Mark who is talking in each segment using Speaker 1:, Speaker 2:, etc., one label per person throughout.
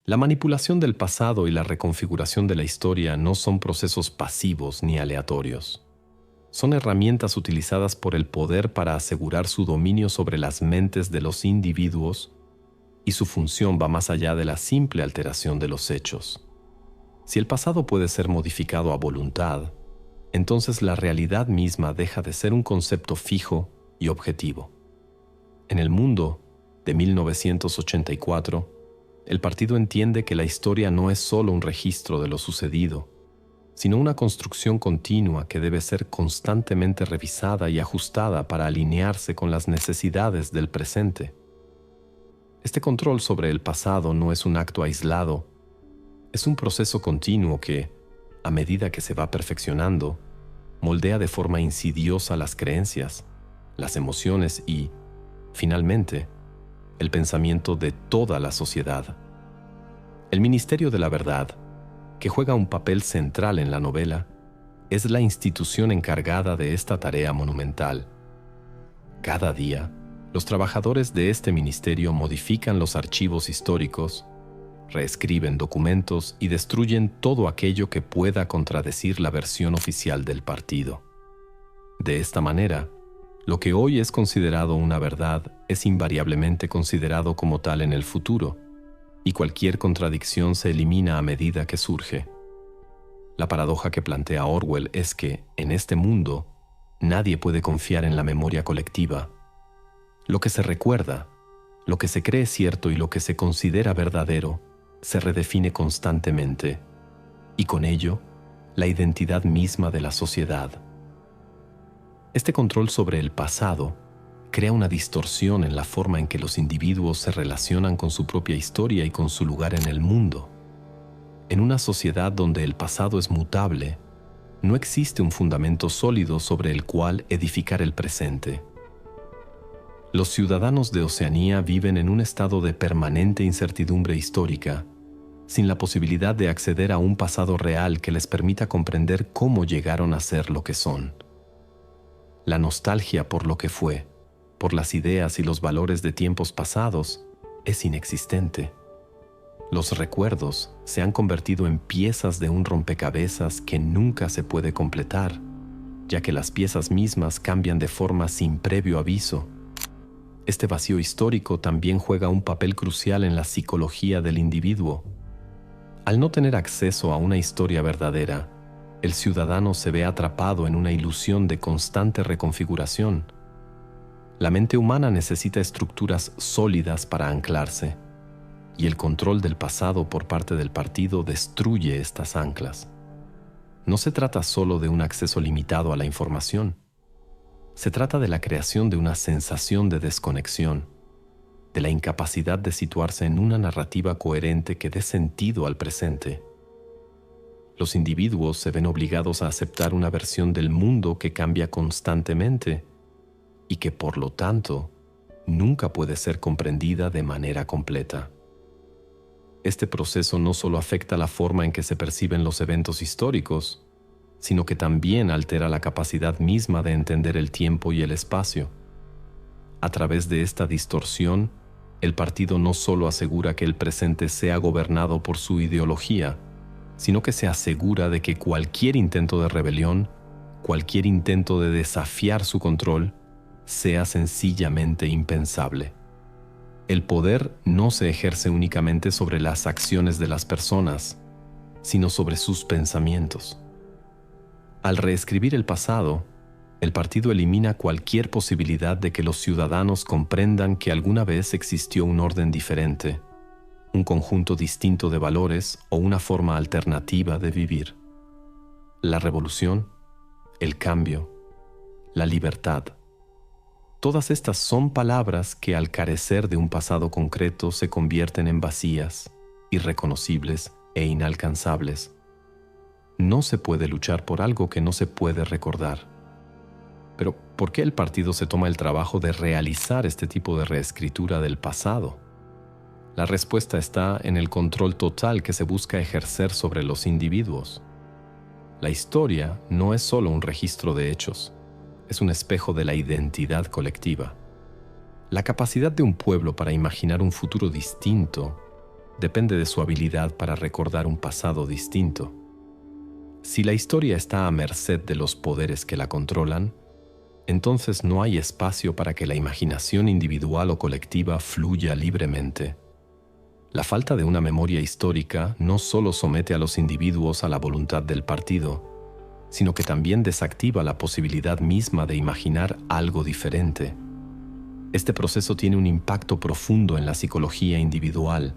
Speaker 1: La manipulación del pasado y la reconfiguración de la historia no son procesos pasivos ni aleatorios. Son herramientas utilizadas por el poder para asegurar su dominio sobre las mentes de los individuos, y su función va más allá de la simple alteración de los hechos. Si el pasado puede ser modificado a voluntad, entonces la realidad misma deja de ser un concepto fijo y objetivo. En el mundo de 1984, el partido entiende que la historia no es solo un registro de lo sucedido, sino una construcción continua que debe ser constantemente revisada y ajustada para alinearse con las necesidades del presente. Este control sobre el pasado no es un acto aislado, es un proceso continuo que, a medida que se va perfeccionando, moldea de forma insidiosa las creencias, las emociones y, finalmente, el pensamiento de toda la sociedad. El Ministerio de la Verdad, que juega un papel central en la novela, es la institución encargada de esta tarea monumental. Cada día, los trabajadores de este ministerio modifican los archivos históricos, reescriben documentos y destruyen todo aquello que pueda contradecir la versión oficial del partido. De esta manera, lo que hoy es considerado una verdad es invariablemente considerado como tal en el futuro, y cualquier contradicción se elimina a medida que surge. La paradoja que plantea Orwell es que, en este mundo, nadie puede confiar en la memoria colectiva. Lo que se recuerda, lo que se cree cierto y lo que se considera verdadero, se redefine constantemente, y con ello, la identidad misma de la sociedad. Este control sobre el pasado crea una distorsión en la forma en que los individuos se relacionan con su propia historia y con su lugar en el mundo. En una sociedad donde el pasado es mutable, no existe un fundamento sólido sobre el cual edificar el presente. Los ciudadanos de Oceanía viven en un estado de permanente incertidumbre histórica, sin la posibilidad de acceder a un pasado real que les permita comprender cómo llegaron a ser lo que son. La nostalgia por lo que fue, por las ideas y los valores de tiempos pasados, es inexistente. Los recuerdos se han convertido en piezas de un rompecabezas que nunca se puede completar, ya que las piezas mismas cambian de forma sin previo aviso. Este vacío histórico también juega un papel crucial en la psicología del individuo. Al no tener acceso a una historia verdadera, el ciudadano se ve atrapado en una ilusión de constante reconfiguración. La mente humana necesita estructuras sólidas para anclarse, y el control del pasado por parte del partido destruye estas anclas. No se trata solo de un acceso limitado a la información. Se trata de la creación de una sensación de desconexión, de la incapacidad de situarse en una narrativa coherente que dé sentido al presente. Los individuos se ven obligados a aceptar una versión del mundo que cambia constantemente y que, por lo tanto, nunca puede ser comprendida de manera completa. Este proceso no solo afecta la forma en que se perciben los eventos históricos, sino que también altera la capacidad misma de entender el tiempo y el espacio. A través de esta distorsión, el partido no solo asegura que el presente sea gobernado por su ideología, sino que se asegura de que cualquier intento de rebelión, cualquier intento de desafiar su control, sea sencillamente impensable. El poder no se ejerce únicamente sobre las acciones de las personas, sino sobre sus pensamientos. Al reescribir el pasado, el partido elimina cualquier posibilidad de que los ciudadanos comprendan que alguna vez existió un orden diferente, un conjunto distinto de valores o una forma alternativa de vivir. La revolución, el cambio, la libertad. Todas estas son palabras que, al carecer de un pasado concreto, se convierten en vacías, irreconocibles e inalcanzables. No se puede luchar por algo que no se puede recordar. Pero, ¿por qué el partido se toma el trabajo de realizar este tipo de reescritura del pasado? La respuesta está en el control total que se busca ejercer sobre los individuos. La historia no es solo un registro de hechos, es un espejo de la identidad colectiva. La capacidad de un pueblo para imaginar un futuro distinto depende de su habilidad para recordar un pasado distinto. Si la historia está a merced de los poderes que la controlan, entonces no hay espacio para que la imaginación individual o colectiva fluya libremente. La falta de una memoria histórica no solo somete a los individuos a la voluntad del partido, sino que también desactiva la posibilidad misma de imaginar algo diferente. Este proceso tiene un impacto profundo en la psicología individual.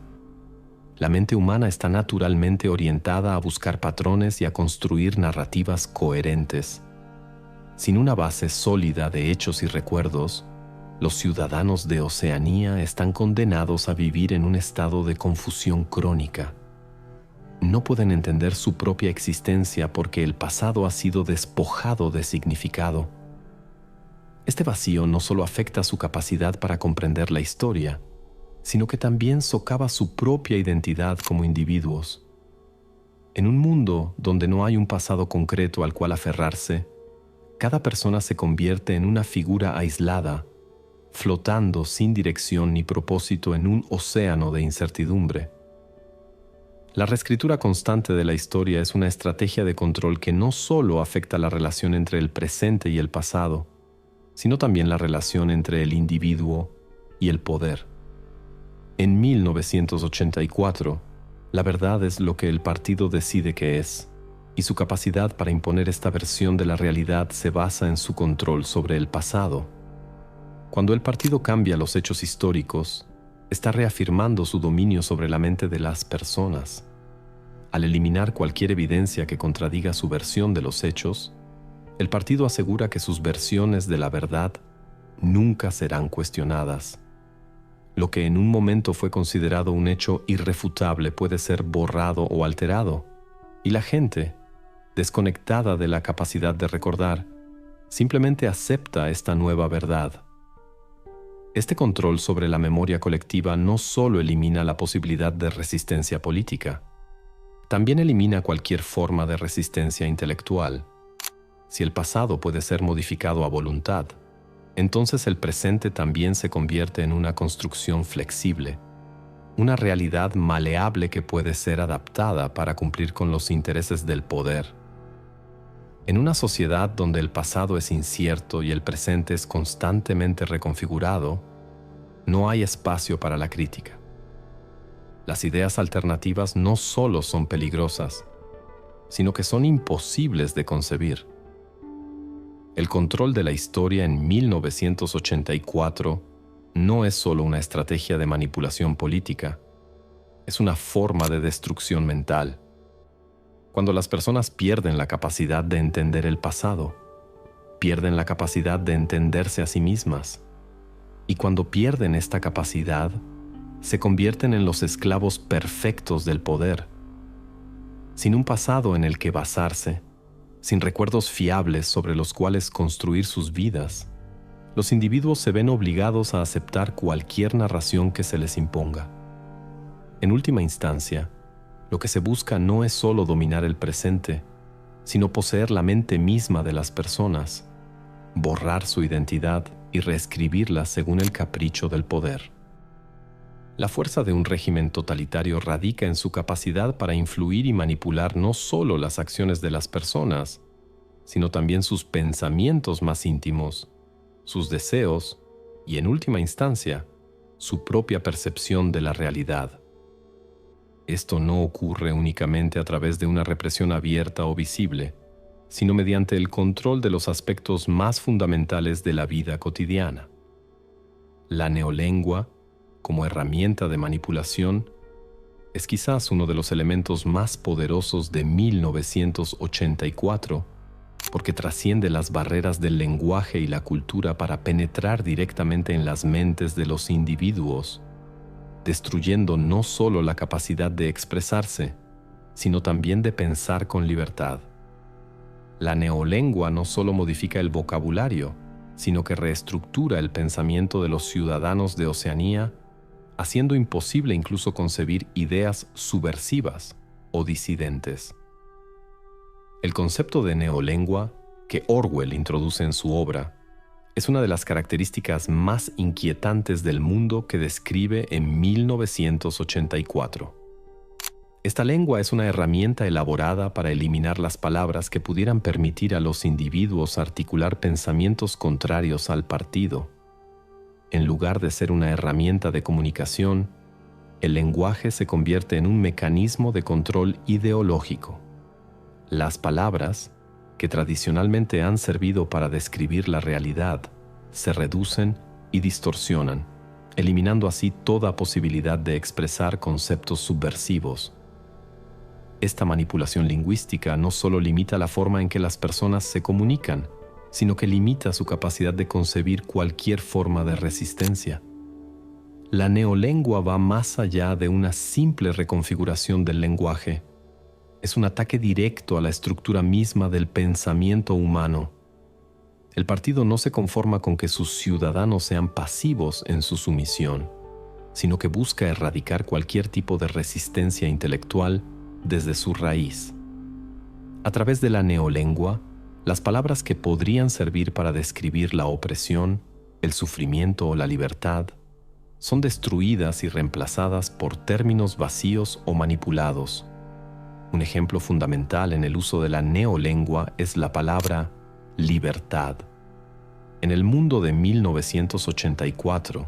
Speaker 1: La mente humana está naturalmente orientada a buscar patrones y a construir narrativas coherentes. Sin una base sólida de hechos y recuerdos, los ciudadanos de Oceanía están condenados a vivir en un estado de confusión crónica. No pueden entender su propia existencia porque el pasado ha sido despojado de significado. Este vacío no solo afecta su capacidad para comprender la historia, sino que también socava su propia identidad como individuos. En un mundo donde no hay un pasado concreto al cual aferrarse, cada persona se convierte en una figura aislada, flotando sin dirección ni propósito en un océano de incertidumbre. La reescritura constante de la historia es una estrategia de control que no solo afecta la relación entre el presente y el pasado, sino también la relación entre el individuo y el poder. En 1984, la verdad es lo que el partido decide que es, y su capacidad para imponer esta versión de la realidad se basa en su control sobre el pasado. Cuando el partido cambia los hechos históricos, está reafirmando su dominio sobre la mente de las personas. Al eliminar cualquier evidencia que contradiga su versión de los hechos, el partido asegura que sus versiones de la verdad nunca serán cuestionadas. Lo que en un momento fue considerado un hecho irrefutable puede ser borrado o alterado, y la gente, desconectada de la capacidad de recordar, simplemente acepta esta nueva verdad. Este control sobre la memoria colectiva no solo elimina la posibilidad de resistencia política, también elimina cualquier forma de resistencia intelectual. Si el pasado puede ser modificado a voluntad, entonces el presente también se convierte en una construcción flexible, una realidad maleable que puede ser adaptada para cumplir con los intereses del poder. En una sociedad donde el pasado es incierto y el presente es constantemente reconfigurado, no hay espacio para la crítica. Las ideas alternativas no solo son peligrosas, sino que son imposibles de concebir. El control de la historia en 1984 no es solo una estrategia de manipulación política, es una forma de destrucción mental. Cuando las personas pierden la capacidad de entender el pasado, pierden la capacidad de entenderse a sí mismas. Y cuando pierden esta capacidad, se convierten en los esclavos perfectos del poder. Sin un pasado en el que basarse, sin recuerdos fiables sobre los cuales construir sus vidas, los individuos se ven obligados a aceptar cualquier narración que se les imponga. En última instancia, lo que se busca no es solo dominar el presente, sino poseer la mente misma de las personas, borrar su identidad y reescribirla según el capricho del poder. La fuerza de un régimen totalitario radica en su capacidad para influir y manipular no solo las acciones de las personas, sino también sus pensamientos más íntimos, sus deseos y, en última instancia, su propia percepción de la realidad. Esto no ocurre únicamente a través de una represión abierta o visible, sino mediante el control de los aspectos más fundamentales de la vida cotidiana. La neolengua, como herramienta de manipulación, es quizás uno de los elementos más poderosos de 1984, porque trasciende las barreras del lenguaje y la cultura para penetrar directamente en las mentes de los individuos, destruyendo no solo la capacidad de expresarse, sino también de pensar con libertad. La neolengua no solo modifica el vocabulario, sino que reestructura el pensamiento de los ciudadanos de Oceanía, haciendo imposible incluso concebir ideas subversivas o disidentes. El concepto de neolengua, que Orwell introduce en su obra, Es una de las características más inquietantes del mundo que describe en 1984. Esta lengua es una herramienta elaborada para eliminar las palabras que pudieran permitir a los individuos articular pensamientos contrarios al partido. En lugar de ser una herramienta de comunicación, el lenguaje se convierte en un mecanismo de control ideológico. Las palabras, que tradicionalmente han servido para describir la realidad, se reducen y distorsionan, eliminando así toda posibilidad de expresar conceptos subversivos. Esta manipulación lingüística no solo limita la forma en que las personas se comunican, sino que limita su capacidad de concebir cualquier forma de resistencia. La neolengua va más allá de una simple reconfiguración del lenguaje. Es un ataque directo a la estructura misma del pensamiento humano. El partido no se conforma con que sus ciudadanos sean pasivos en su sumisión, sino que busca erradicar cualquier tipo de resistencia intelectual desde su raíz. A través de la neolengua, las palabras que podrían servir para describir la opresión, el sufrimiento o la libertad, son destruidas y reemplazadas por términos vacíos o manipulados. Un ejemplo fundamental en el uso de la neolengua es la palabra libertad. En el mundo de 1984,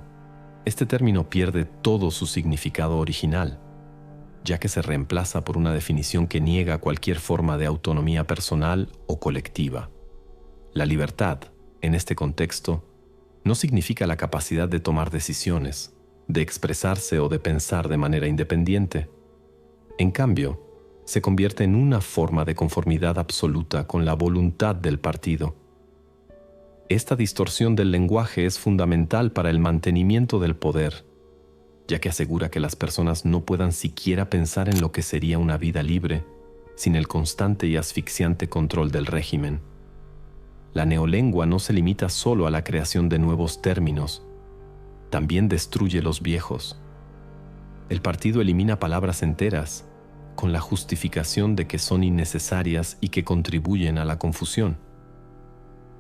Speaker 1: este término pierde todo su significado original, ya que se reemplaza por una definición que niega cualquier forma de autonomía personal o colectiva. La libertad, en este contexto, no significa la capacidad de tomar decisiones, de expresarse o de pensar de manera independiente. En cambio, se convierte en una forma de conformidad absoluta con la voluntad del partido. Esta distorsión del lenguaje es fundamental para el mantenimiento del poder, ya que asegura que las personas no puedan siquiera pensar en lo que sería una vida libre sin el constante y asfixiante control del régimen. La neolengua no se limita solo a la creación de nuevos términos, también destruye los viejos. El partido elimina palabras enteras, con la justificación de que son innecesarias y que contribuyen a la confusión.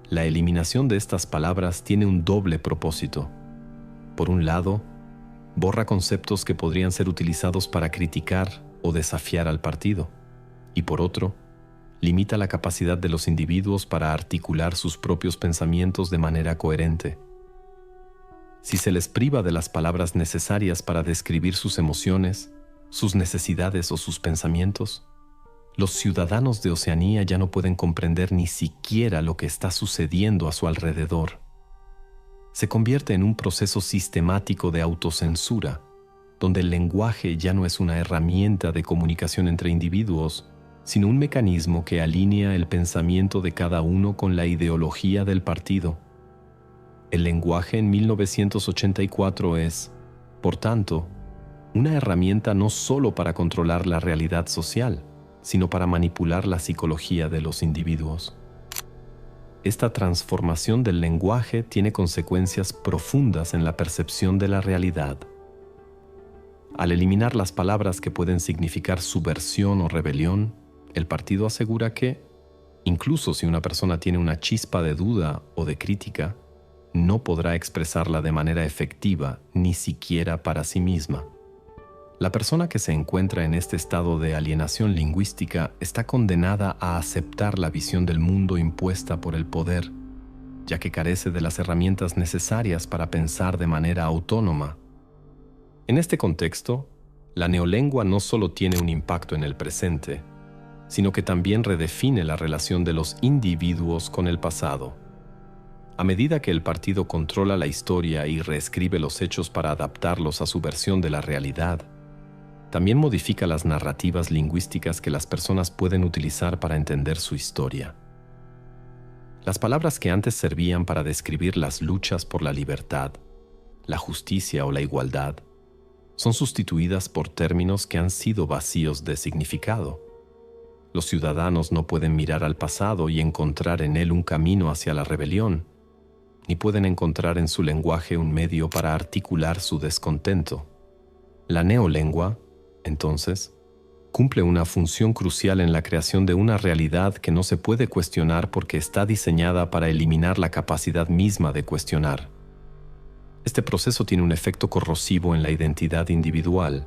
Speaker 1: La eliminación de estas palabras tiene un doble propósito. Por un lado, borra conceptos que podrían ser utilizados para criticar o desafiar al partido, y por otro, limita la capacidad de los individuos para articular sus propios pensamientos de manera coherente. Si se les priva de las palabras necesarias para describir sus emociones, sus necesidades o sus pensamientos, los ciudadanos de Oceanía ya no pueden comprender ni siquiera lo que está sucediendo a su alrededor. Se convierte en un proceso sistemático de autocensura, donde el lenguaje ya no es una herramienta de comunicación entre individuos, sino un mecanismo que alinea el pensamiento de cada uno con la ideología del partido. El lenguaje en 1984 es, por tanto, una herramienta no solo para controlar la realidad social, sino para manipular la psicología de los individuos. Esta transformación del lenguaje tiene consecuencias profundas en la percepción de la realidad. Al eliminar las palabras que pueden significar subversión o rebelión, el partido asegura que, incluso si una persona tiene una chispa de duda o de crítica, no podrá expresarla de manera efectiva ni siquiera para sí misma. La persona que se encuentra en este estado de alienación lingüística está condenada a aceptar la visión del mundo impuesta por el poder, ya que carece de las herramientas necesarias para pensar de manera autónoma. En este contexto, la neolengua no solo tiene un impacto en el presente, sino que también redefine la relación de los individuos con el pasado. A medida que el partido controla la historia y reescribe los hechos para adaptarlos a su versión de la realidad, también modifica las narrativas lingüísticas que las personas pueden utilizar para entender su historia. Las palabras que antes servían para describir las luchas por la libertad, la justicia o la igualdad, son sustituidas por términos que han sido vacíos de significado. Los ciudadanos no pueden mirar al pasado y encontrar en él un camino hacia la rebelión, ni pueden encontrar en su lenguaje un medio para articular su descontento. La neolengua, entonces, cumple una función crucial en la creación de una realidad que no se puede cuestionar porque está diseñada para eliminar la capacidad misma de cuestionar. Este proceso tiene un efecto corrosivo en la identidad individual.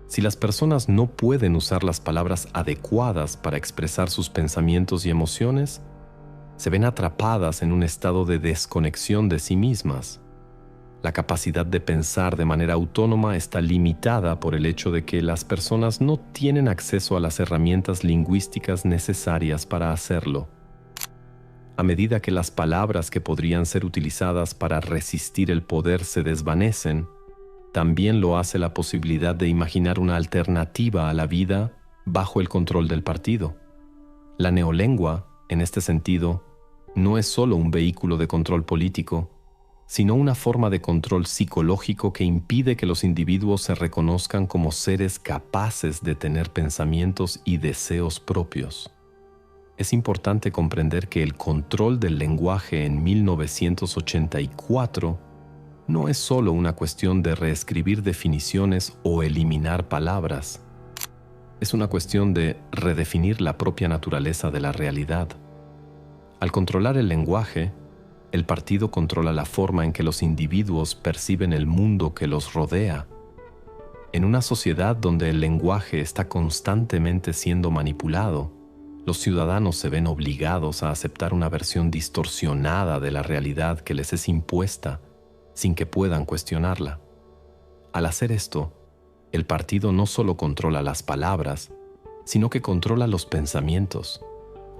Speaker 1: Si las personas no pueden usar las palabras adecuadas para expresar sus pensamientos y emociones, se ven atrapadas en un estado de desconexión de sí mismas. La capacidad de pensar de manera autónoma está limitada por el hecho de que las personas no tienen acceso a las herramientas lingüísticas necesarias para hacerlo. A medida que las palabras que podrían ser utilizadas para resistir el poder se desvanecen, también lo hace la posibilidad de imaginar una alternativa a la vida bajo el control del partido. La neolengua, en este sentido, no es solo un vehículo de control político, sino una forma de control psicológico que impide que los individuos se reconozcan como seres capaces de tener pensamientos y deseos propios. Es importante comprender que el control del lenguaje en 1984 no es solo una cuestión de reescribir definiciones o eliminar palabras. Es una cuestión de redefinir la propia naturaleza de la realidad. Al controlar el lenguaje, el partido controla la forma en que los individuos perciben el mundo que los rodea. En una sociedad donde el lenguaje está constantemente siendo manipulado, los ciudadanos se ven obligados a aceptar una versión distorsionada de la realidad que les es impuesta, sin que puedan cuestionarla. Al hacer esto, el partido no solo controla las palabras, sino que controla los pensamientos,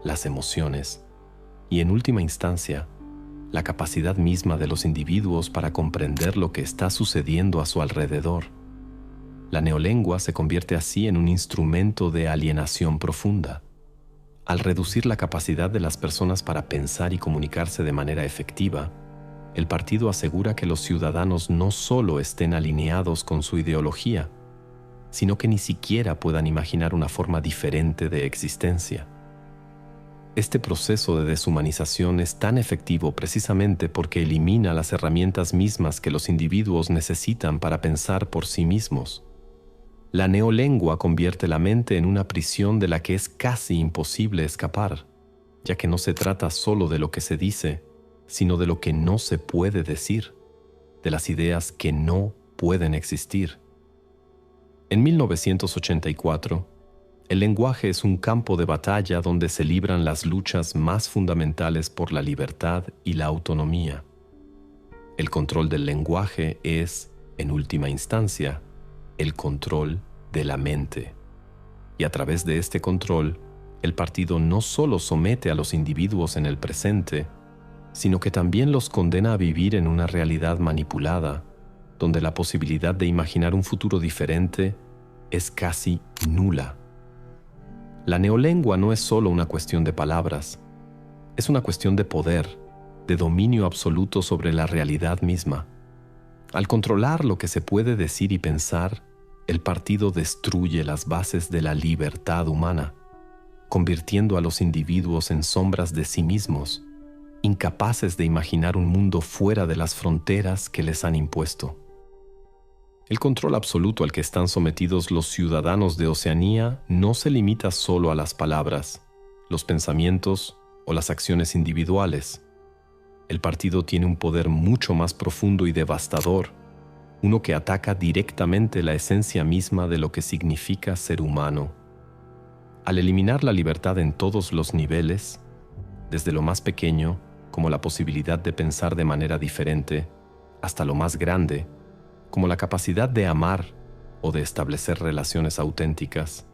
Speaker 1: las emociones y, en última instancia, la capacidad misma de los individuos para comprender lo que está sucediendo a su alrededor. La neolengua se convierte así en un instrumento de alienación profunda. Al reducir la capacidad de las personas para pensar y comunicarse de manera efectiva, el partido asegura que los ciudadanos no solo estén alineados con su ideología, sino que ni siquiera puedan imaginar una forma diferente de existencia. Este proceso de deshumanización es tan efectivo precisamente porque elimina las herramientas mismas que los individuos necesitan para pensar por sí mismos. La neolengua convierte la mente en una prisión de la que es casi imposible escapar, ya que no se trata solo de lo que se dice, sino de lo que no se puede decir, de las ideas que no pueden existir. En 1984, el lenguaje es un campo de batalla donde se libran las luchas más fundamentales por la libertad y la autonomía. El control del lenguaje es, en última instancia, el control de la mente. Y a través de este control, el partido no solo somete a los individuos en el presente, sino que también los condena a vivir en una realidad manipulada, donde la posibilidad de imaginar un futuro diferente es casi nula. La neolengua no es solo una cuestión de palabras, es una cuestión de poder, de dominio absoluto sobre la realidad misma. Al controlar lo que se puede decir y pensar, el partido destruye las bases de la libertad humana, convirtiendo a los individuos en sombras de sí mismos, incapaces de imaginar un mundo fuera de las fronteras que les han impuesto. El control absoluto al que están sometidos los ciudadanos de Oceanía no se limita solo a las palabras, los pensamientos o las acciones individuales. El partido tiene un poder mucho más profundo y devastador, uno que ataca directamente la esencia misma de lo que significa ser humano. Al eliminar la libertad en todos los niveles, desde lo más pequeño, como la posibilidad de pensar de manera diferente, hasta lo más grande, como la capacidad de amar o de establecer relaciones auténticas,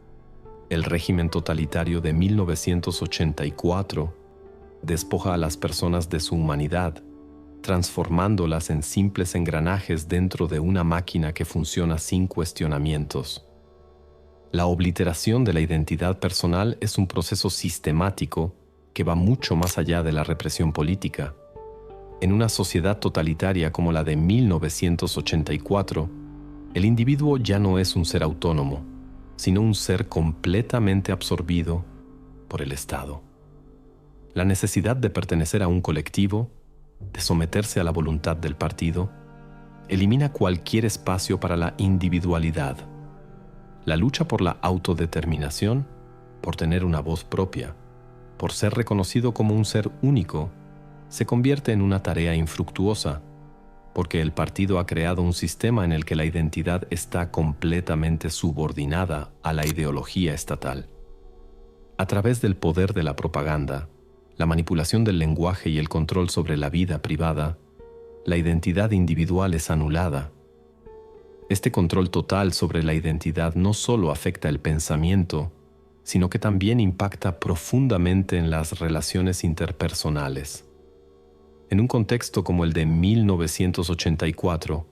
Speaker 1: el régimen totalitario de 1984 despoja a las personas de su humanidad, transformándolas en simples engranajes dentro de una máquina que funciona sin cuestionamientos. La obliteración de la identidad personal es un proceso sistemático que va mucho más allá de la represión política. En una sociedad totalitaria como la de 1984, el individuo ya no es un ser autónomo, sino un ser completamente absorbido por el Estado. La necesidad de pertenecer a un colectivo, de someterse a la voluntad del partido, elimina cualquier espacio para la individualidad. La lucha por la autodeterminación, por tener una voz propia, por ser reconocido como un ser único, se convierte en una tarea infructuosa, porque el partido ha creado un sistema en el que la identidad está completamente subordinada a la ideología estatal. A través del poder de la propaganda, la manipulación del lenguaje y el control sobre la vida privada, la identidad individual es anulada. Este control total sobre la identidad no solo afecta el pensamiento, sino que también impacta profundamente en las relaciones interpersonales. En un contexto como el de 1984,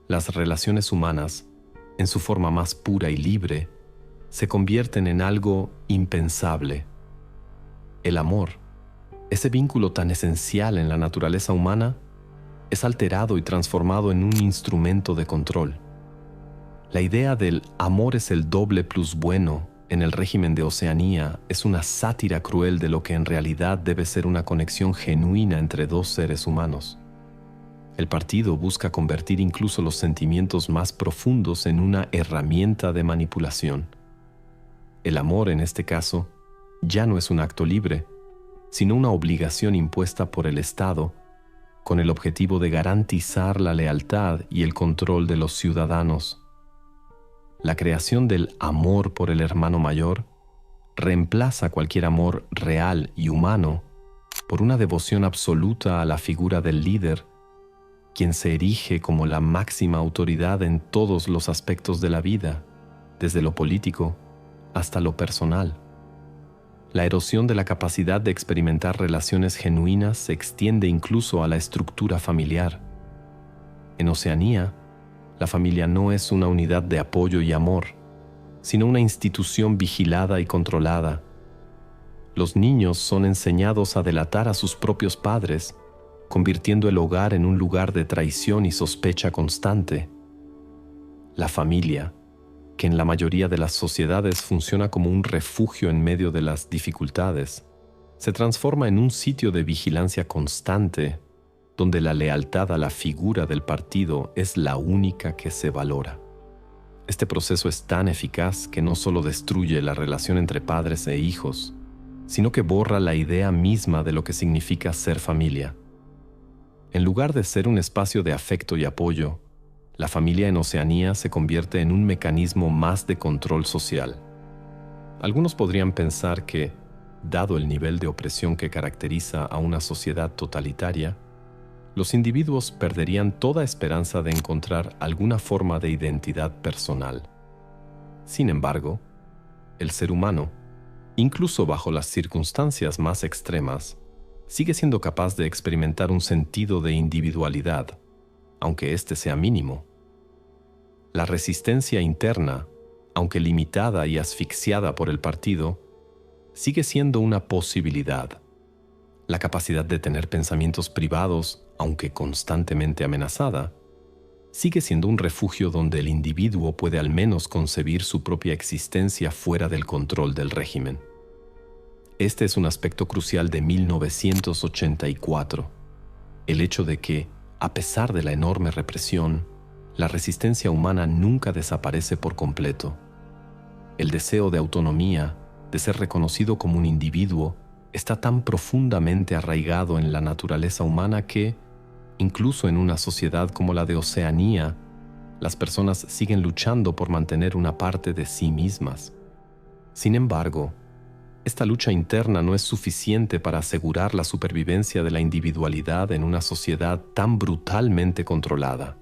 Speaker 1: las relaciones humanas, en su forma más pura y libre, se convierten en algo impensable. El amor, ese vínculo tan esencial en la naturaleza humana, es alterado y transformado en un instrumento de control. La idea del amor es el doble plus bueno en el régimen de Oceanía es una sátira cruel de lo que en realidad debe ser una conexión genuina entre dos seres humanos. El partido busca convertir incluso los sentimientos más profundos en una herramienta de manipulación. El amor, en este caso, ya no es un acto libre, sino una obligación impuesta por el Estado, con el objetivo de garantizar la lealtad y el control de los ciudadanos. La creación del amor por el hermano mayor reemplaza cualquier amor real y humano por una devoción absoluta a la figura del líder, quien se erige como la máxima autoridad en todos los aspectos de la vida, desde lo político hasta lo personal. La erosión de la capacidad de experimentar relaciones genuinas se extiende incluso a la estructura familiar. En Oceanía, la familia no es una unidad de apoyo y amor, sino una institución vigilada y controlada. Los niños son enseñados a delatar a sus propios padres, convirtiendo el hogar en un lugar de traición y sospecha constante. La familia, que en la mayoría de las sociedades funciona como un refugio en medio de las dificultades, se transforma en un sitio de vigilancia constante, donde la lealtad a la figura del partido es la única que se valora. Este proceso es tan eficaz que no solo destruye la relación entre padres e hijos, sino que borra la idea misma de lo que significa ser familia. En lugar de ser un espacio de afecto y apoyo, la familia en Oceanía se convierte en un mecanismo más de control social. Algunos podrían pensar que, dado el nivel de opresión que caracteriza a una sociedad totalitaria, los individuos perderían toda esperanza de encontrar alguna forma de identidad personal. Sin embargo, el ser humano, incluso bajo las circunstancias más extremas, sigue siendo capaz de experimentar un sentido de individualidad, aunque éste sea mínimo. La resistencia interna, aunque limitada y asfixiada por el partido, sigue siendo una posibilidad. La capacidad de tener pensamientos privados, aunque constantemente amenazada, sigue siendo un refugio donde el individuo puede al menos concebir su propia existencia fuera del control del régimen. Este es un aspecto crucial de 1984, el hecho de que, a pesar de la enorme represión, la resistencia humana nunca desaparece por completo. El deseo de autonomía, de ser reconocido como un individuo, está tan profundamente arraigado en la naturaleza humana que, incluso en una sociedad como la de Oceanía, las personas siguen luchando por mantener una parte de sí mismas. Sin embargo, esta lucha interna no es suficiente para asegurar la supervivencia de la individualidad en una sociedad tan brutalmente controlada.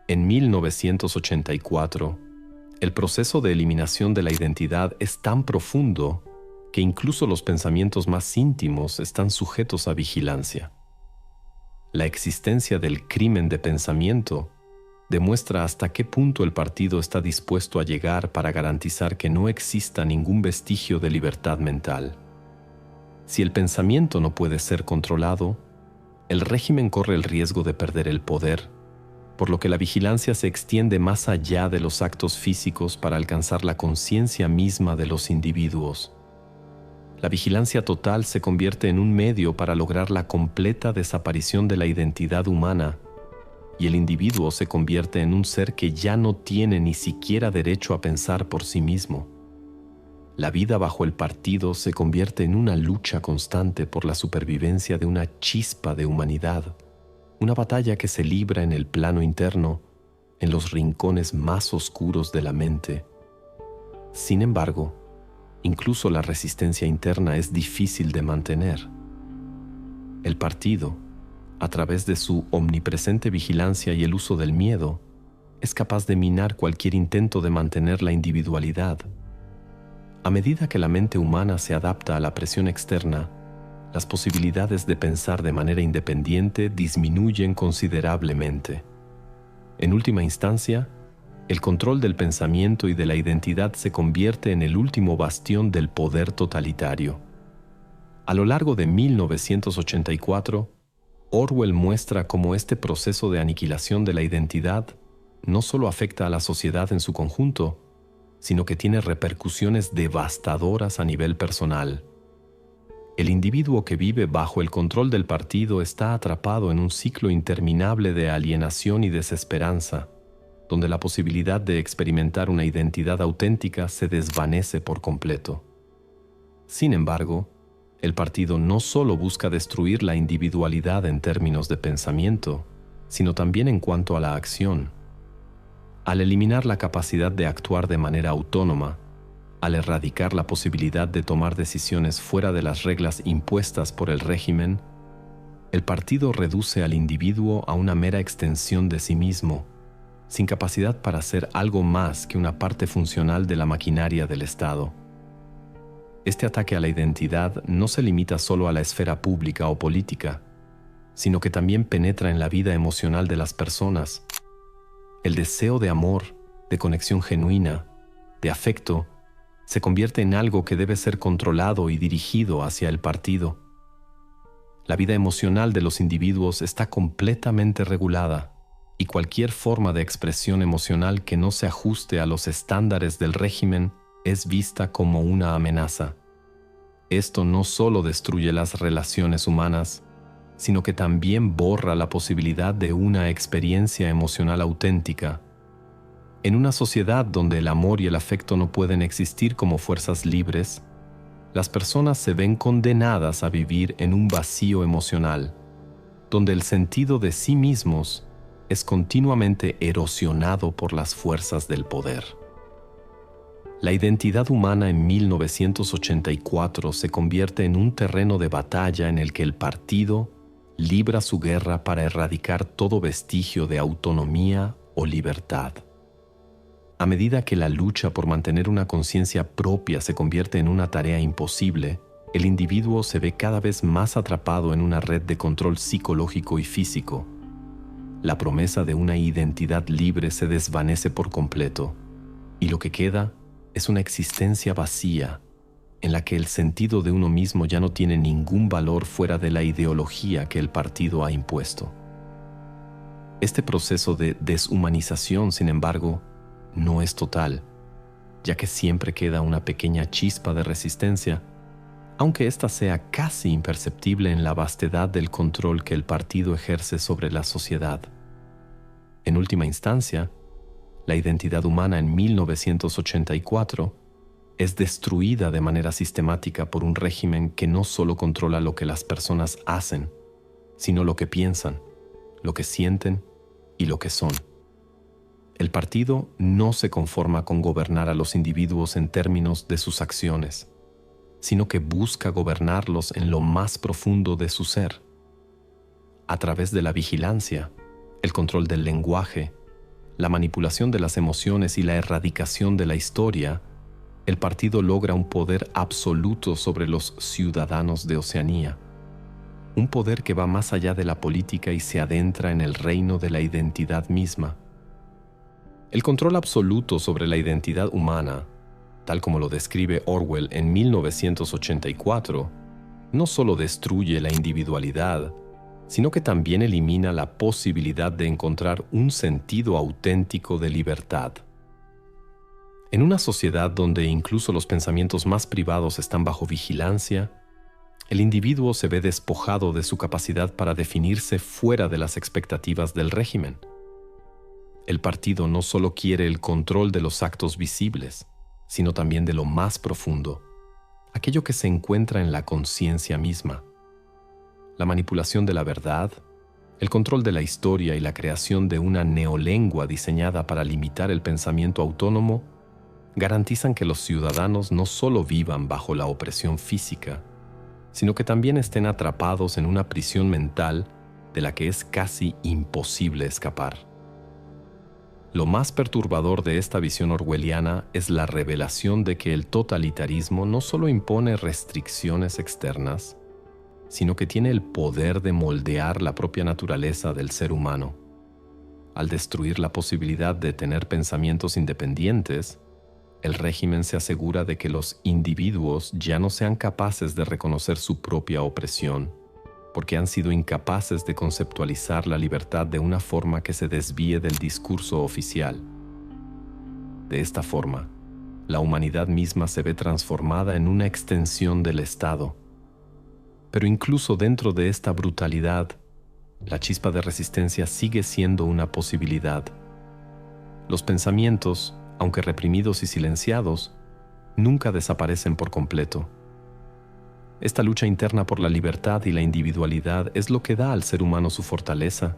Speaker 1: En 1984, el proceso de eliminación de la identidad es tan profundo que incluso los pensamientos más íntimos están sujetos a vigilancia. La existencia del crimen de pensamiento demuestra hasta qué punto el partido está dispuesto a llegar para garantizar que no exista ningún vestigio de libertad mental. Si el pensamiento no puede ser controlado, el régimen corre el riesgo de perder el poder, por lo que la vigilancia se extiende más allá de los actos físicos para alcanzar la conciencia misma de los individuos. La vigilancia total se convierte en un medio para lograr la completa desaparición de la identidad humana, y el individuo se convierte en un ser que ya no tiene ni siquiera derecho a pensar por sí mismo. La vida bajo el partido se convierte en una lucha constante por la supervivencia de una chispa de humanidad, una batalla que se libra en el plano interno, en los rincones más oscuros de la mente. Sin embargo, incluso la resistencia interna es difícil de mantener. El partido, a través de su omnipresente vigilancia y el uso del miedo, es capaz de minar cualquier intento de mantener la individualidad. A medida que la mente humana se adapta a la presión externa, las posibilidades de pensar de manera independiente disminuyen considerablemente. En última instancia, el control del pensamiento y de la identidad se convierte en el último bastión del poder totalitario. A lo largo de 1984, Orwell muestra cómo este proceso de aniquilación de la identidad no solo afecta a la sociedad en su conjunto, sino que tiene repercusiones devastadoras a nivel personal. El individuo que vive bajo el control del partido está atrapado en un ciclo interminable de alienación y desesperanza, donde la posibilidad de experimentar una identidad auténtica se desvanece por completo. Sin embargo, el partido no solo busca destruir la individualidad en términos de pensamiento, sino también en cuanto a la acción. Al eliminar la capacidad de actuar de manera autónoma, al erradicar la posibilidad de tomar decisiones fuera de las reglas impuestas por el régimen, el partido reduce al individuo a una mera extensión de sí mismo, sin capacidad para ser algo más que una parte funcional de la maquinaria del Estado. Este ataque a la identidad no se limita solo a la esfera pública o política, sino que también penetra en la vida emocional de las personas. El deseo de amor, de conexión genuina, de afecto, se convierte en algo que debe ser controlado y dirigido hacia el partido. La vida emocional de los individuos está completamente regulada y cualquier forma de expresión emocional que no se ajuste a los estándares del régimen es vista como una amenaza. Esto no solo destruye las relaciones humanas, sino que también borra la posibilidad de una experiencia emocional auténtica. En una sociedad donde el amor y el afecto no pueden existir como fuerzas libres, las personas se ven condenadas a vivir en un vacío emocional, donde el sentido de sí mismos es continuamente erosionado por las fuerzas del poder. La identidad humana en 1984 se convierte en un terreno de batalla en el que el partido libra su guerra para erradicar todo vestigio de autonomía o libertad. A medida que la lucha por mantener una conciencia propia se convierte en una tarea imposible, el individuo se ve cada vez más atrapado en una red de control psicológico y físico. La promesa de una identidad libre se desvanece por completo, y lo que queda es una existencia vacía, en la que el sentido de uno mismo ya no tiene ningún valor fuera de la ideología que el partido ha impuesto. Este proceso de deshumanización, sin embargo, no es total, ya que siempre queda una pequeña chispa de resistencia, aunque ésta sea casi imperceptible en la vastedad del control que el partido ejerce sobre la sociedad. En última instancia, la identidad humana en 1984 es destruida de manera sistemática por un régimen que no solo controla lo que las personas hacen, sino lo que piensan, lo que sienten y lo que son. El partido no se conforma con gobernar a los individuos en términos de sus acciones, sino que busca gobernarlos en lo más profundo de su ser. A través de la vigilancia, el control del lenguaje, la manipulación de las emociones y la erradicación de la historia, el partido logra un poder absoluto sobre los ciudadanos de Oceanía, un poder que va más allá de la política y se adentra en el reino de la identidad misma. El control absoluto sobre la identidad humana, tal como lo describe Orwell en 1984, no solo destruye la individualidad, sino que también elimina la posibilidad de encontrar un sentido auténtico de libertad. En una sociedad donde incluso los pensamientos más privados están bajo vigilancia, el individuo se ve despojado de su capacidad para definirse fuera de las expectativas del régimen. El partido no solo quiere el control de los actos visibles, sino también de lo más profundo, aquello que se encuentra en la conciencia misma. La manipulación de la verdad, el control de la historia y la creación de una neolengua diseñada para limitar el pensamiento autónomo garantizan que los ciudadanos no solo vivan bajo la opresión física, sino que también estén atrapados en una prisión mental de la que es casi imposible escapar. Lo más perturbador de esta visión orwelliana es la revelación de que el totalitarismo no solo impone restricciones externas, sino que tiene el poder de moldear la propia naturaleza del ser humano. Al destruir la posibilidad de tener pensamientos independientes, el régimen se asegura de que los individuos ya no sean capaces de reconocer su propia opresión, porque han sido incapaces de conceptualizar la libertad de una forma que se desvíe del discurso oficial. De esta forma, la humanidad misma se ve transformada en una extensión del Estado. Pero incluso dentro de esta brutalidad, la chispa de resistencia sigue siendo una posibilidad. Los pensamientos, aunque reprimidos y silenciados, nunca desaparecen por completo. Esta lucha interna por la libertad y la individualidad es lo que da al ser humano su fortaleza,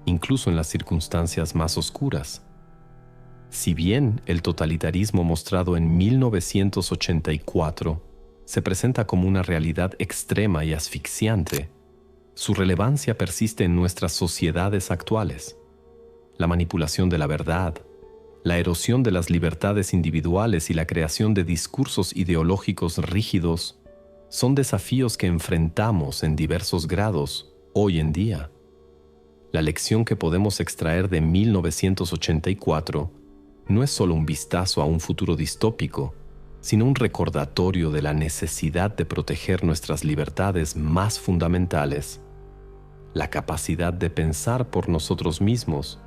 Speaker 1: incluso en las circunstancias más oscuras. Si bien el totalitarismo mostrado en 1984 se presenta como una realidad extrema y asfixiante, su relevancia persiste en nuestras sociedades actuales. La manipulación de la verdad, la erosión de las libertades individuales y la creación de discursos ideológicos rígidos son desafíos que enfrentamos en diversos grados hoy en día. La lección que podemos extraer de 1984 no es solo un vistazo a un futuro distópico, sino un recordatorio de la necesidad de proteger nuestras libertades más fundamentales, la capacidad de pensar por nosotros mismos,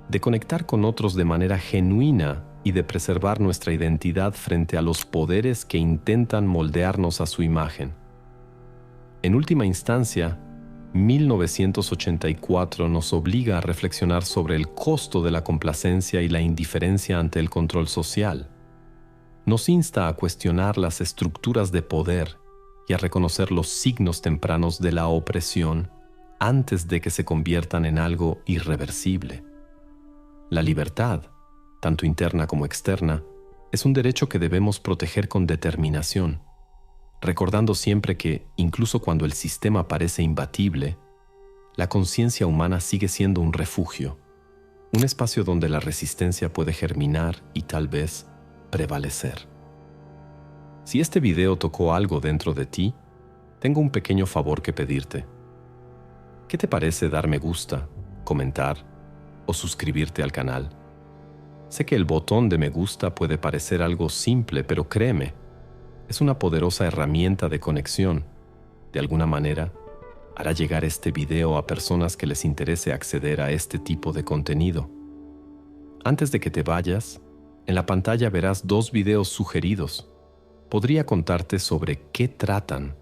Speaker 1: de conectar con otros de manera genuina y de preservar nuestra identidad frente a los poderes que intentan moldearnos a su imagen. En última instancia, 1984 nos obliga a reflexionar sobre el costo de la complacencia y la indiferencia ante el control social. Nos insta a cuestionar las estructuras de poder y a reconocer los signos tempranos de la opresión antes de que se conviertan en algo irreversible. La libertad, tanto interna como externa, es un derecho que debemos proteger con determinación, recordando siempre que, incluso cuando el sistema parece imbatible, la conciencia humana sigue siendo un refugio, un espacio donde la resistencia puede germinar y tal vez prevalecer. Si este video tocó algo dentro de ti, tengo un pequeño favor que pedirte. ¿Qué te parece dar me gusta, comentar o suscribirte al canal? Sé que el botón de me gusta puede parecer algo simple, pero créeme, es una poderosa herramienta de conexión. De alguna manera, hará llegar este video a personas que les interese acceder a este tipo de contenido. Antes de que te vayas, en la pantalla verás 2 videos sugeridos. Podría contarte sobre qué tratan,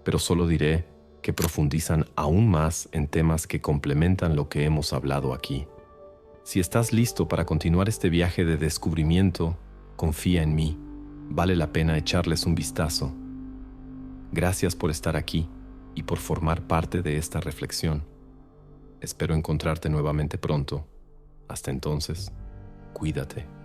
Speaker 1: pero solo diré que profundizan aún más en temas que complementan lo que hemos hablado aquí. Si estás listo para continuar este viaje de descubrimiento, confía en mí. Vale la pena echarles un vistazo. Gracias por estar aquí y por formar parte de esta reflexión. Espero encontrarte nuevamente pronto. Hasta entonces, cuídate.